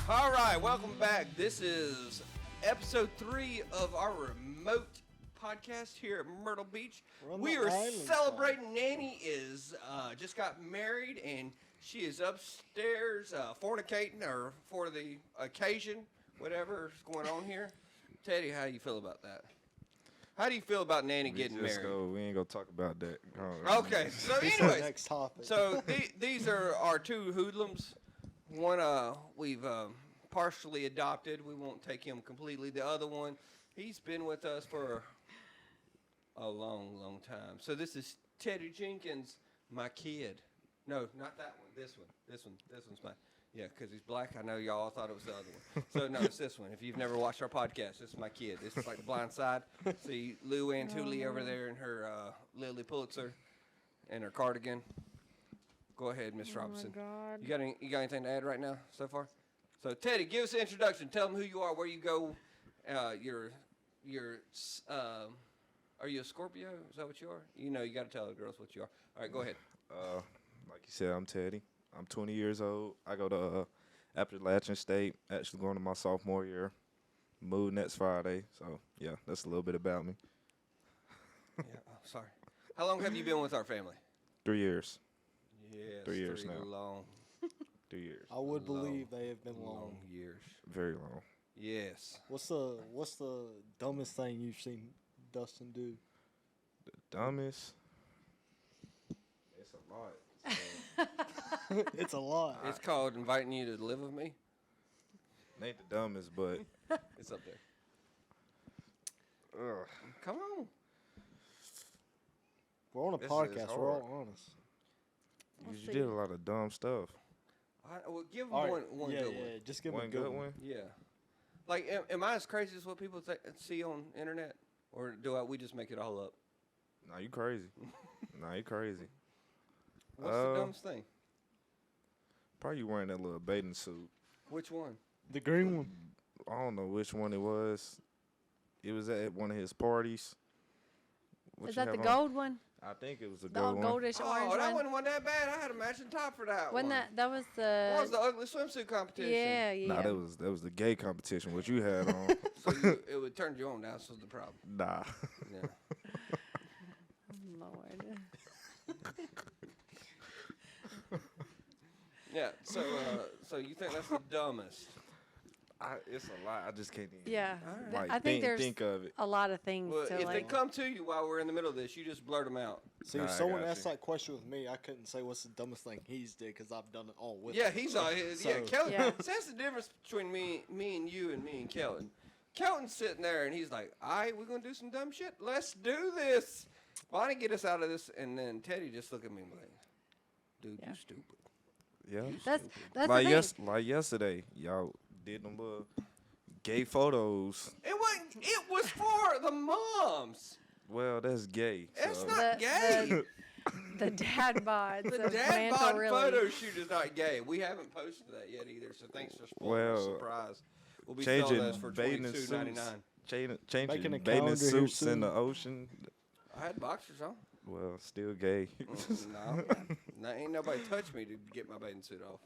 All right, welcome back. This is episode 3 of our remote podcast here at Myrtle Beach. We are celebrating. Nanny is just got married, and she is upstairs fornicating, or for the occasion, whatever is going on here. Teddy, how do you feel about that? How do you feel about Nanny getting married? We ain't gonna talk about that. Okay, so anyways, next topic. So these are our two hoodlums. One we've partially adopted. We won't take him completely. The other one, he's been with us for a long, long time. So this is Teddy Jenkins, my kid. No, not that one. This one. This one's mine. Yeah, because he's black. I know y'all thought it was the other one. So, no, it's this one. If you've never watched our podcast, this is my kid. This is like the blind side. See Lou Ann Tooley over there in her Lily Pulitzer and her cardigan. Go ahead, Miss Robinson. My God. You got anything to add right now so far? So, Teddy, give us an introduction. Tell them who you are, where you go. Are you a Scorpio? Is that what you are? You know, you got to tell the girls what you are. All right, go ahead. Like you said, I'm Teddy. I'm 20 years old. I go to Appalachian State, actually going to my sophomore year. Move next Friday. So, yeah, that's a little bit about me. Yeah, sorry. How long have you been with our family? 3 years. Yes, 3 years now. Long. 3 years. I would believe they have been long. Years. Very long. Yes. What's the dumbest thing you've seen Dustin do? The dumbest? It's a lot. So. It's a lot. It's called inviting you to live with me. It ain't the dumbest, but It's up there. Come on. We're on a This is podcast. We're all hard. honest. you did a lot of dumb stuff. Well, give them All right. one yeah, good yeah. one. Just give him One a good good one. one? Yeah. Like, am I as crazy as what people see on internet? Or we just make it all up? Nah, you crazy. You crazy. What's the dumbest thing? Probably wearing that little bathing suit. Which one? The green one. I don't know which one it was. It was at one of his parties. What Is you that the have on? gold one? I think it was a The gold one. goldish orange Oh, that one? wasn't that bad. I had a matching top for that one. Wasn't that was That was the... the ugly swimsuit competition. Yeah. Nah, that was the gay competition. What you had on? So it would turn you on. That's was the problem. Nah. Yeah. Lord. Yeah. So you think that's the dumbest? It's a lot. I just can't even. Yeah. Like, I think there's think of it. a lot of things Well, to if they like... come to you while we're in the middle of this, you just blurt them out. See, Nah, if I someone got asked you. that question with me, I couldn't say what's the dumbest thing he's did because I've done it all with Yeah, him. he's all his. So- Yeah, Kelton. Yeah. So that's the difference between me and you and me and Kelton. Kelton's sitting there and he's like, "All right, we're gonna do some dumb shit. Let's do this. Why don't you get us out of this?" And then Teddy just looked at me like, "Dude, Yeah. you stupid." Yeah. That's Like the thing. like yesterday, y'all did them little gay photos. It wasn't. It was for the moms. Well, that's gay. It's so. not gay. The dad bods The of dad Mantle bod really. photo shoot is not gay. We haven't posted that yet either, so thanks for spoiling the Well, surprise. We'll be selling those for bathing $22.99. suits, changing Making a bathing calendar here suits in the soon. ocean. I had boxers on. Well, still gay. No, ain't nobody touched me to get my bathing suit off.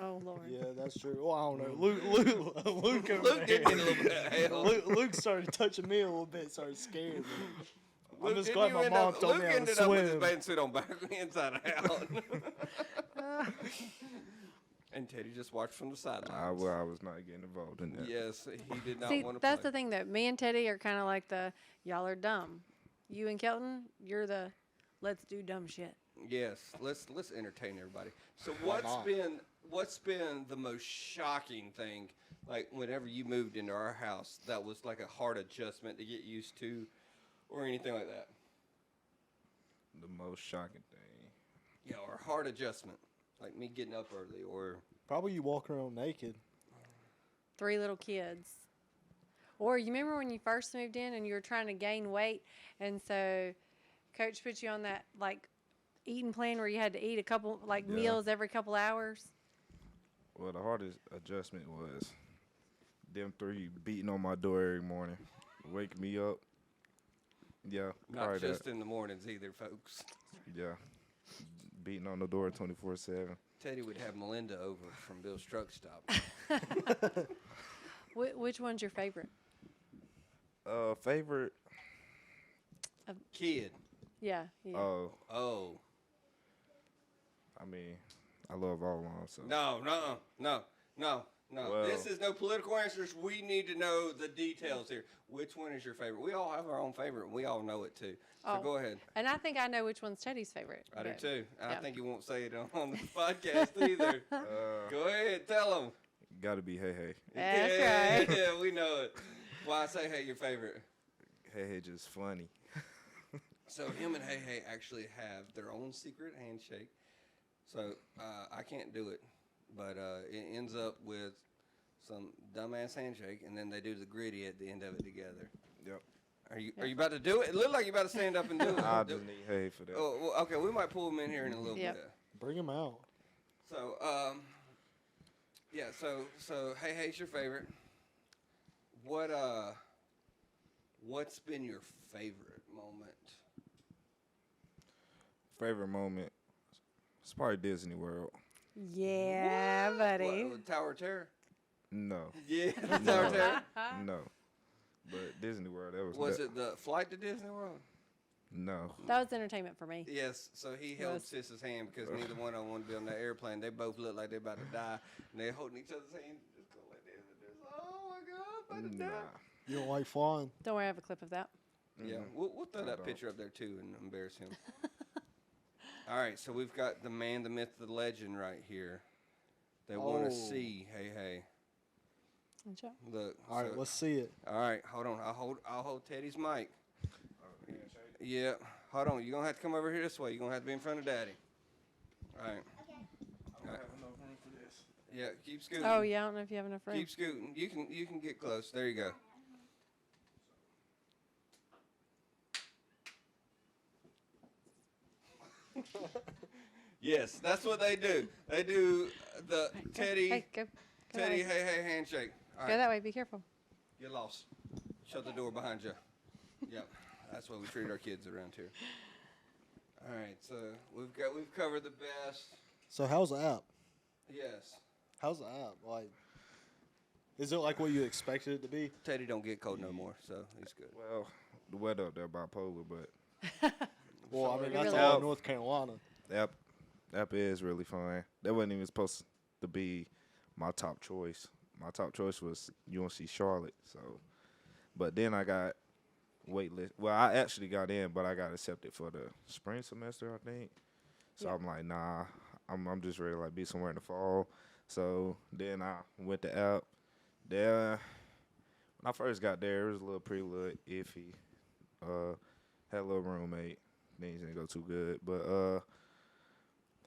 Oh, Lord. Yeah, that's true. Well, I don't know. Luke over Luke there. did get a little bit of hell. Luke started touching me a little bit, started scaring me. I'm Luke, just didn't glad you my end mom up- told Luke me how to ended up with his swim. bathing suit on back inside out. And Teddy just watched from the sidelines. I was not getting involved in that. Yes, he did not See, want to that's play. the thing that me and Teddy are kind of like y'all are dumb. You and Kelton, you're the let's do dumb shit. Yes, let's entertain everybody. So Why not? what's been the most shocking thing? Like whenever you moved into our house, that was like a hard adjustment to get used to, or anything like that. The most shocking thing. Yeah, or a hard adjustment, like me getting up early, or Probably you walking around naked. 3 little kids. Or you remember when you first moved in and you were trying to gain weight, and so Coach put you on that like eating plan where you had to eat a couple meals every couple hours? Well, the hardest adjustment was them 3 beating on my door every morning, wake me up. Yeah, not probably just that. in the mornings either, folks. Yeah, beating on the door 24/7. Teddy would have Melinda over from Bill's Truck Stop. Which one's your favorite? Favorite? Kid. Yeah. Yeah. Oh. I mean, I love all of them. So No. Well- This is no political answers. We need to know the details here. Which one is your favorite? We all have our own favorite. And we all know it too. So Oh. go ahead. And I think I know which one's Teddy's favorite. I do but- too. I yeah. think you won't say it on the podcast either. Go ahead, tell them. gotta be Hey Hey. That's yeah, right. Yeah, we know it. Why say hey your favorite? Hey Hey just funny. So him and Hey Hey actually have their own secret handshake. So I can't do it, but it ends up with some dumbass handshake, and then they do the gritty at the end of it together. Yep. Are you about to do it? It looked like you're about to stand up and do it. I just need Hey for that. Oh, well, okay. We might pull him in here in a little Yep. bit. Bring him out. So yeah. So Hey Hey's your favorite. What's been your favorite moment? Favorite moment? It's probably Disney World. Yeah, buddy. What, Tower of Terror? No, Yeah, No. Tower of Terror. no. But Disney World, that was. Was that- it the flight to Disney World? No. That was entertainment for me. Yes. So he held Was- Sis's hand because neither one of them wanted to be on that airplane. They both looked like they're about to die, and they're holding each other's hand, just going like this. And just, oh my God, I'm about to Nah. die. You don't like flying? Don't worry, I have a clip of that. Yeah, Mm-mm. we'll throw I that don't. picture up there too and embarrass him. All right, so we've got the man, the myth, the legend right here. They want to Oh. see. Hey, hey, Good job. look. All right, so- let's see it. All right, hold on. I'll hold Teddy's mic. Yeah, hold on. You're gonna have to come over here this way. You're gonna have to be in front of Daddy. All right. All right. Yeah, keep scooting. Oh yeah, I don't know if you have enough room. Keep scooting. You can get close. There you go. Yes, that's what they do. They do the Teddy, Hey, go that Teddy, way. hey, hey, handshake. All Go right, that way. Be careful. get lost. Shut the door behind you. Yep, that's what we treat our kids around here. All right, so we've covered the best. So how's the app? Yes, How's the app? Like, is it like what you expected it to be? Teddy don't get cold no more, so he's good. Well, the weather up there bipolar, but Well, I mean, Sorry. that's Really? all in North Carolina. that app is really fun. That wasn't even supposed to be my top choice. My top choice was UNC Charlotte. So, but then I got waitlist. Well, I actually got in, but I got accepted for the spring semester, I think. So Yeah. I'm like, nah, I'm just ready to like be somewhere in the fall. So then I went to app. There, when I first got there, it was a little iffy. Had a little roommate. Things didn't go too good, but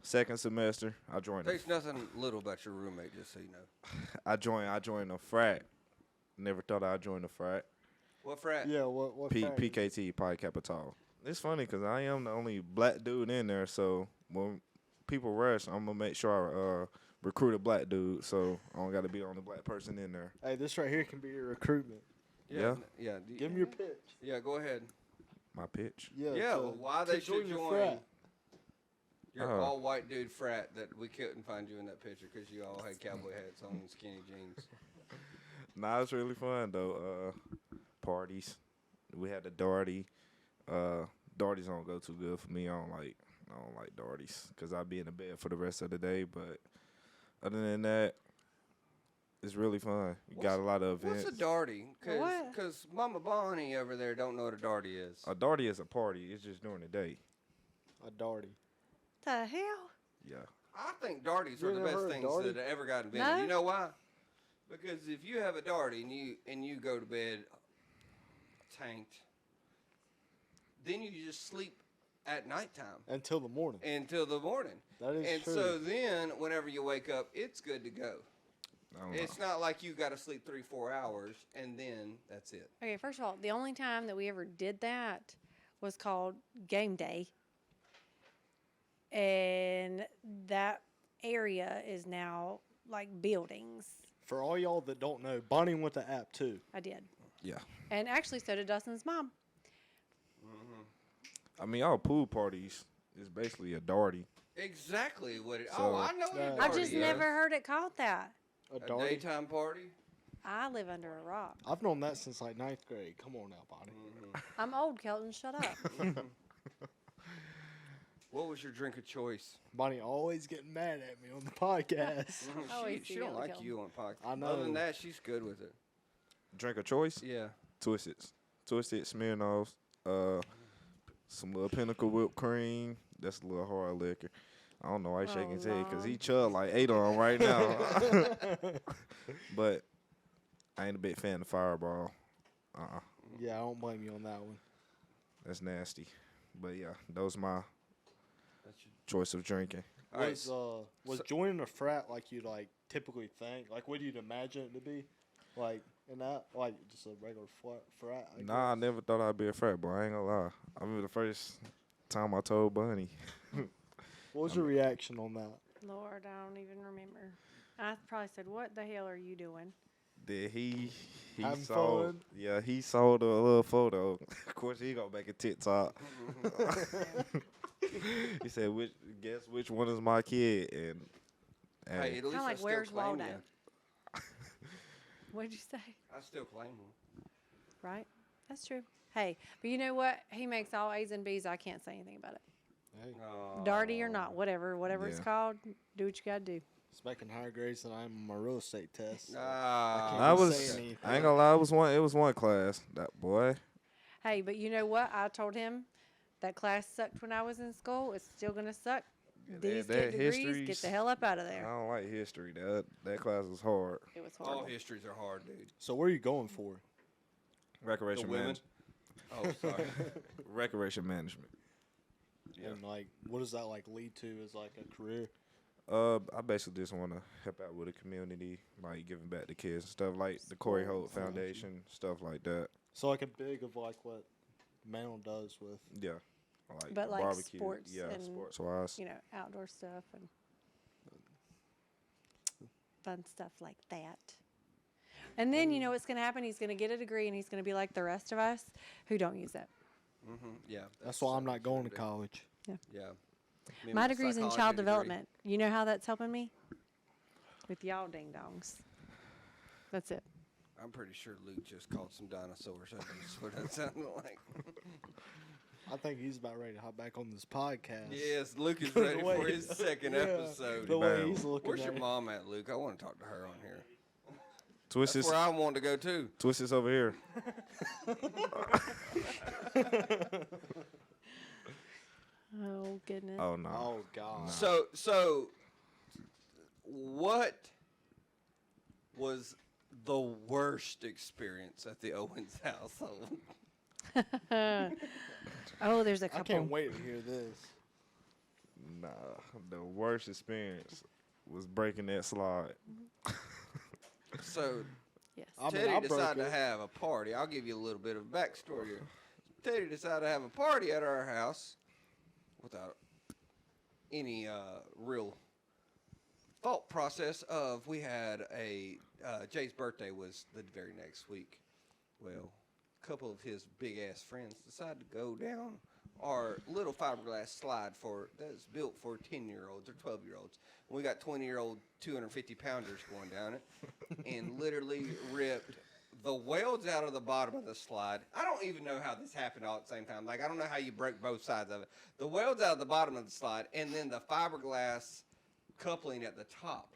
second semester I joined. Takes nothing little about your roommate, just so you know. I joined a frat. Never thought I'd join a frat. What frat? Yeah, what frat? PKT, Pi Capital. It's funny because I am the only black dude in there, so when people rush, I'm gonna make sure I recruit a black dude, so I don't got to be the only black person in there. Hey, this right here can be your recruitment. Yeah. Yeah. Give him your pitch. Yeah, go ahead. My pitch. Yeah. Yeah, to- well, why to they should your join frat. your Oh. all white dude frat that we couldn't find you in that picture because you all had cowboy hats on and skinny jeans. Nah, it's really fun though. Parties. We had the Darty. Darties don't go too good for me. I don't like Darties because I'll be in the bed for the rest of the day. But other than that, it's really fun. You got a lot of events. What's a darty? What? Because Mama Bonnie over there don't know what a darty is. A Darty is a party. It's just during the day. A darty. The hell? Yeah. I think darties You are the never best heard of things darty? that ever got invented. No? You know why? Because if you have a darty and you go to bed tanked, then you just sleep at nighttime Until the morning. until the morning. That is And true. so then, whenever you wake up, it's good to go. I don't know. It's not like you got to sleep 3-4 hours and then that's it. Okay, first of all, the only time that we ever did that was called game day. And that area is now like buildings. For all y'all that don't know, Bonnie went to app too. I did. Yeah. And actually, so did Dustin's mom. I mean, all pool parties is basically a Darty. Exactly what it. So- I know what a Yeah. darty I've just is. never heard it called that. A A darty? daytime party? I live under a rock. I've known that since like 9th grade. Come on now, Bonnie. I'm old, Kelton. Shut up. What was your drink of choice? Bonnie always getting mad at me on the podcast. Always she see don't yellow like Kelton. you on podcast. I Other than know. that, she's good with it. Drink of choice? Yeah. Twisted Smirnoffs, some little Pinnacle whipped cream. That's a little hard liquor. I don't know why he's shaking his head because he Lord. chug like 8 on right now. But I ain't a big fan of Fireball. Yeah, I don't blame you on that one. That's nasty. But yeah, those my That's your, choice of drinking. all right. Was so- joining a frat like you like typically think? Like, what do you imagine it to be? Like, in that, like just a regular frat? I Nah, I guess? never thought I'd be a frat boy. I ain't gonna lie. I remember the first time I told Bunny. What was your reaction on that? Lord, I don't even remember. I probably said, "What the hell are you doing?" That he Having sold, fun? yeah, he sold a little photo. Of course, he gonna make a TikTok. He said, guess which one is my kid? And Hey, at least Kinda I like, still where's claim Waldo? you. What'd you say? I still claim him. Right? That's true. Hey, but you know what? He makes all A's and B's. I can't say anything about it. Hey, Darty or not, whatever it's Yeah. called, do what you gotta do. it's making higher grades than I am on my real estate test. so Ah, can't I even was, say anything. I ain't gonna lie, it was one class. That boy, Hey, but you know what? I told him that class sucked when I was in school. It's still gonna suck. These that get degrees. Get history's- the hell up out of I there. don't like history. That class was hard. It was all horrible. histories are hard, dude. So where are you going for? Recreation women? management. Oh, sorry. Recreation management. Yeah. And like, what does that like lead to as like a career? I basically just want to help out with the community, like giving back to kids and stuff, like the Corey Holt Sports. Foundation, stuff like that. So like a big of like what Mantle does with. Yeah, like But, like, barbecue. sports Yeah, and, sports wise. You know, outdoor stuff and fun stuff like that. And then you know what's gonna happen? He's gonna get a degree and he's gonna be like the rest of us who don't use it. Yeah. That's why I'm not going to true, college. dude. Yeah. Me and My degree's in psychology child degree. development. You know how that's helping me? With y'all ding dongs. That's it. I'm pretty sure Luke just called some dinosaurs. That's what that sounded like. I think he's about ready to hop back on this podcast. Yes, Luke is The ready way- for his second yeah, episode. The way Bam. he's looking Where's at your it. mom at, Luke? I want to talk to her on here. Twist That's is where I want to go too. over here. Oh goodness. Oh no. Oh God. So, what was the worst experience at the Owens household? Oh, there's a I couple. can't wait to hear this. Nah, the worst experience was breaking that slide. So, Yes. I mean, Teddy I broke decided to it. have a party. I'll give you a little bit of backstory here. Teddy decided to have a party at our house without any real thought process of we had Jay's birthday was the very next week. Well, a couple of his big ass friends decided to go down our little fiberglass slide that's built for 10-year-olds or 12-year-olds. We got 20-year-old 250-pounders going down it and literally ripped the welds out of the bottom of the slide. I don't even know how this happened all at the same time. Like, I don't know how you broke both sides of it. The welds out of the bottom of the slide and then the fiberglass coupling at the top.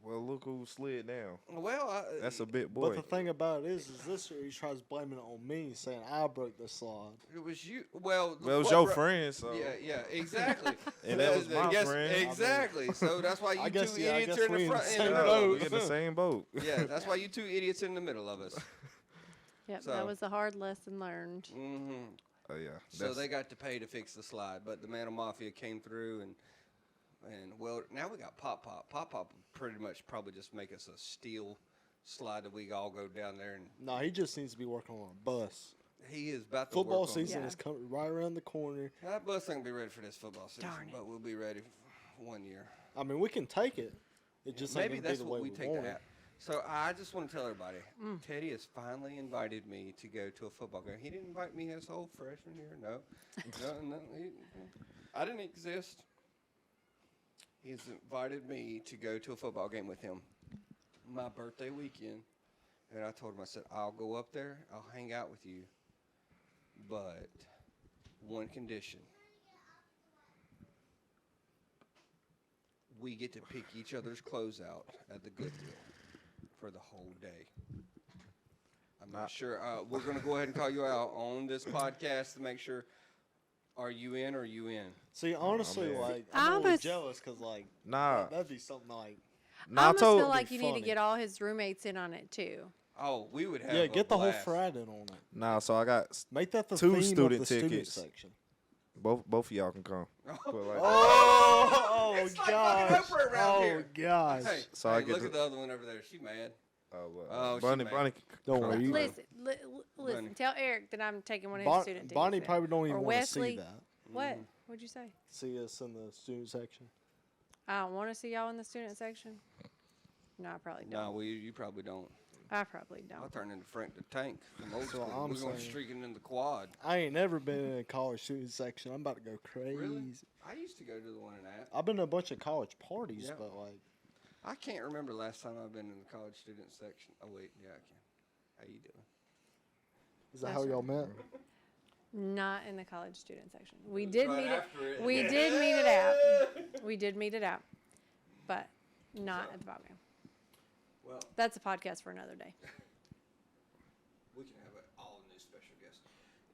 Well, look who slid down. Well, That's a big boy. But the thing about it is this year he tries blaming it on me, saying I broke the slide. it was you. Well, Well, it was what your bro- friend, so Yeah, exactly. And that was my Yes, friend. Exactly. So that's why you I guess- two yeah, I idiots guess are in we the in the front. same In the Yeah, middle. we in the same boat. Yeah, that's why you two idiots in the middle of us. Yep, So- that was a hard lesson learned. hmm Oh yeah. So that's- they got to pay to fix the slide, but the Mantle Mafia came through and well, now we got Pop Pop. Pop Pop would pretty much probably just make us a steel slide that we all go down there and No, he just needs to be working on a bus. he is about to Football work on season Yeah. is coming right around the corner. That bus ain't gonna be ready for this football season, Darn it. but we'll be ready for 1 year. I mean, we can take it. It just ain't Maybe gonna that's be the what way we take want to it. have. So I just want to tell everybody, Teddy has finally invited me to go to a football game. He didn't invite me his whole freshman year. No, I didn't exist. He's invited me to go to a football game with him. my birthday weekend, and I told him, I said, I'll go up there, I'll hang out with you, but one condition. We get to pick each other's clothes out at the Goodwill for the whole day. I'm not sure. We're going to go ahead and call you out on this podcast to make sure. Are you in or are you in? See, honestly, man. like, I I'm always almost- jealous because, like, Nah. that'd be something like, I Nah, I almost told. feel like you need to funny. get all his roommates in on it too. Oh, we would have yeah, a get the whole blast. frat in on it. Nah, so I got Make that the Two theme student of the student tickets. section. both of y'all can come. But like, Oh, It's like fucking gosh. Oprah around Oh, here. gosh. Hey, So hey, I get look to- at the other one over there. She mad. well, she Bunny, mad. Bunny. Don't come. worry, you- Listen, Bunny. tell Eric that I'm taking one of his Bon- student tickets. Bonnie then. probably don't even Or want to see Wesley. that. What? What'd you say? See us in the student section. I don't want to see y'all in the student section. No, I probably don't. No, you probably don't. I probably I'll don't. turn into Frank the Tank from old That's school. what I'm We're going saying. streaking in the quad. I ain't never been in a college student section. I'm about to go crazy. Really? I used to go to the one in App. I've been to a bunch of college parties, Yeah. but like, I can't remember the last time I've been in the college student section. Oh wait, yeah, I can. How you doing? is that That's how right. y'all met? Not in the college student section. We did Right meet it. after it. We did meet it out. We did meet it out, but not So- at the ball game. Well, That's a podcast for another day. we can have an all new special guest.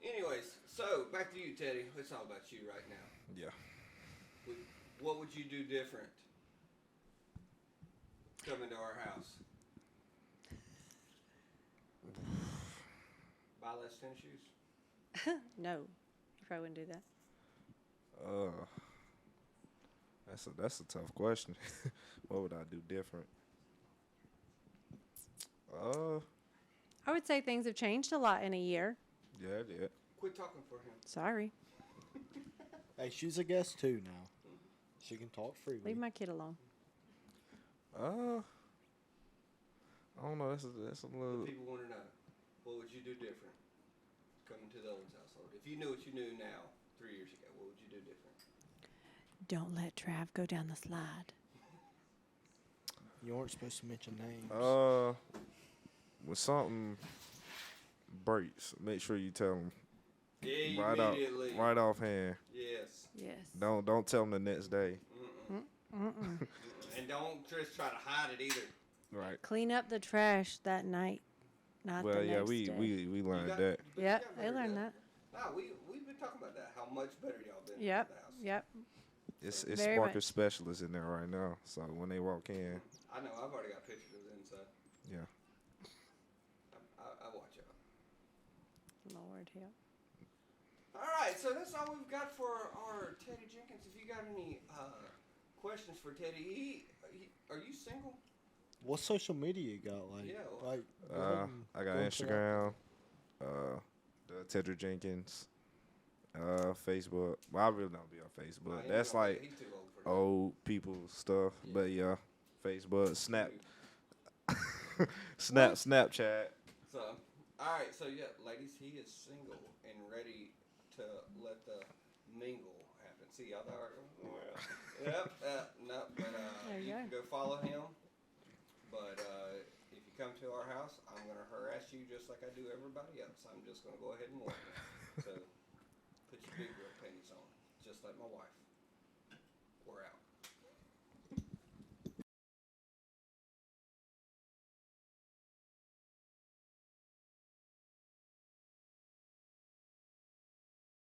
Anyways, so back to you, Teddy. It's all about you right now. Yeah. What would you do different coming to our house? Buy less tennis shoes? No, you probably wouldn't do that. That's a tough question. What would I do different? I would say things have changed a lot in a year. Yeah, yeah. Quit talking for him. Sorry. Hey, she's a guest too now. She can talk freely. Leave my kid alone. I don't know. That's a little. People want to know, what would you do different coming to the Owens household? If you knew what you knew now, 3 years ago, what would you do different? Don't let Trav go down the slide. You aren't supposed to mention names. When something breaks, make sure you tell them Yeah, right off, immediately. right offhand. Yes. Yes. Don't tell them the next day. Mm-mm. And don't just try to hide it either. Right. Clean up the trash that night, not Well, the yeah, next we day. we learned got- that. but you Yeah, got they better learned at that. No, we've been talking about that. How much better y'all been Yep. at the house. Yep. It's Very Sparker much. specialists in there right now. So when they walk in, I know. I've already got pictures of the inside. yeah. I watch out. Lord help. All right, so that's all we've got for our Teddy Jenkins. If you got any questions for Teddy, are you single? What social media you got? Like, Yeah, well, like go ahead and I got go into that. Instagram, the Tedrick Jenkins, Facebook. Well, I really don't be on Facebook. Nah, he That's don't- like he's too old for that. old people stuff. Yeah. But yeah, Facebook, Snap, Dude. Snapchat. So, all right, so yeah, ladies, he is single and ready to let the mingle happen. See, y'all there? Yep. No, but There you you go. can go follow him. But if you come to our house, I'm gonna harass you just like I do everybody else. I'm just gonna go ahead and warn you. So, put your big girl panties on, just like my wife.